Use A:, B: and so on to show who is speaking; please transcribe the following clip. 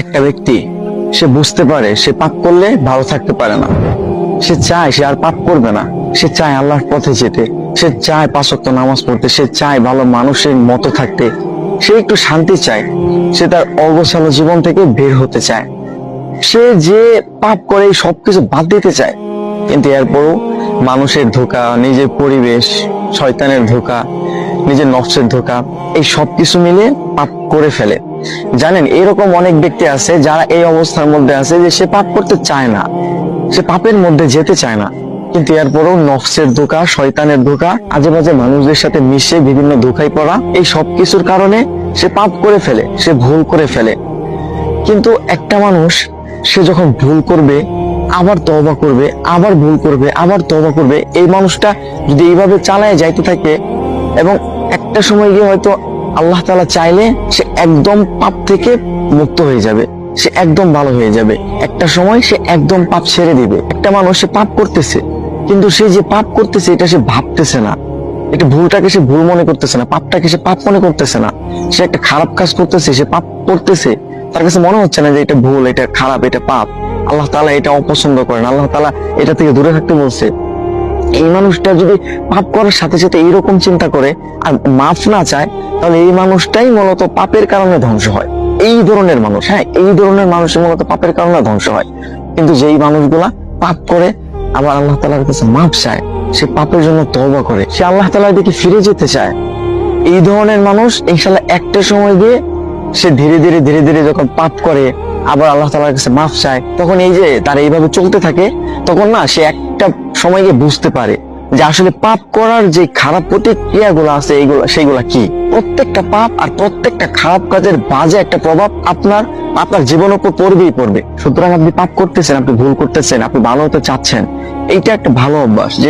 A: একটা ব্যক্তি সে বুঝতে পারে সে পাপ করলে ভালো থাকতে পারে না, সে চায় সে আর পাপ করবে না, সে চায় আল্লাহর পথে যেতে, সে চায় 5 ওয়াক্ত নামাজ পড়তে, সে চায় ভালো মানুষের মতো থাকতে, সে একটু শান্তি চায়, সে তার অগোছালো জীবন থেকে বের হতে চায়, সে যে পাপ করে এই সবকিছু বাদ দিতে চায়। কিন্তু এরপরও মানুষের ধোঁকা, নিজের পরিবেশ, শয়তানের ধোঁকা, নিজের নফসের ধোঁকা, এই সবকিছু মিলে পাপ করে ফেলে। জানেন, এরকম অনেক ব্যক্তি আছে যারা এই অবস্থার মধ্যে আছে যে সে পাপ করতে চায় না, সে পাপের মধ্যে যেতে চায় না, কিন্তু এরপরও নফসের ধোঁকা, শয়তানের ধোঁকা, আজে বাজে মানুষদের সাথে মিশে বিভিন্ন ধোঁকায় পড়া, এই সবকিছুর কারণে সে পাপ করে ফেলে, সে ভুল করে ফেলে। কিন্তু একটা মানুষ সে যখন ভুল করবে, আবার তওবা করবে, আবার ভুল করবে, আবার তওবা করবে, এই মানুষটা যদি এইভাবে চালায় যাইতে থাকে এবং একটা সময় গিয়ে হয়তো আল্লাহ তাআলা চাইলে সে একদম পাপ থেকে মুক্ত হয়ে যাবে, সে একদম ভালো হয়ে যাবে। একটা সময় সে একদম পাপ ছেড়ে দিবে। একটা মানুষ সে পাপ করতেছে, কিন্তু সে যে পাপ করতেছে এটা সে ভাবতেছে না, এটা ভুলটাকে সে ভুল মনে করতেছে না, পাপটাকে সে পাপ মনে করতেছে না। সে একটা খারাপ কাজ করতেছে, সে পাপ করতেছে, তার কাছে মনে হচ্ছে না যে এটা ভুল, এটা খারাপ, এটা পাপ, আল্লাহ তাআলা এটা অপছন্দ করেন, আল্লাহ তাআলা এটা থেকে দূরে থাকতে বলছে। এই মানুষটা যদি পাপ করার সাথে সাথে এইরকম চিন্তা করে আর মাফ না চায়, তাহলে এই মানুষটাই মূলত পাপের কারণে ধ্বংস হয়। এই ধরনের মানুষ, হ্যাঁ, এই ধরনের মানুষ মূলত পাপের কারণে ধ্বংস হয়। কিন্তু যেই মানুষগুলা পাপ করে আবার আল্লাহ তাআলার কাছে মাফ চায়, সে পাপের জন্য তওবা করে, সে আল্লাহ তাআলার দিকে ফিরে যেতে চায়, এই ধরনের মানুষ ইনশাআল্লাহ একটা সময় গিয়ে সে ধীরে ধীরে ধীরে ধীরে যখন পাপ করে আবার আল্লাহ তাআলার কাছে মাফ চায়, তখন এই যে তার এইভাবে চলতে থাকে, তখন না সে একটা সময় গিয়ে বুঝতে পারে যে আসলে পাপ করার যে খারাপ প্রতিক্রিয়াগুলো আছে সেইগুলা কি। প্রত্যেকটা পাপ আর প্রত্যেকটা খারাপ কাজের বাজে একটা প্রভাব আপনার জীবনের উপর পড়বেই পড়বে। সুতরাং আপনি পাপ করতেছেন, আপনি ভুল করতেছেন, আপনি ভালো হতে চাচ্ছেন, এইটা একটা ভালো অভ্যাস যে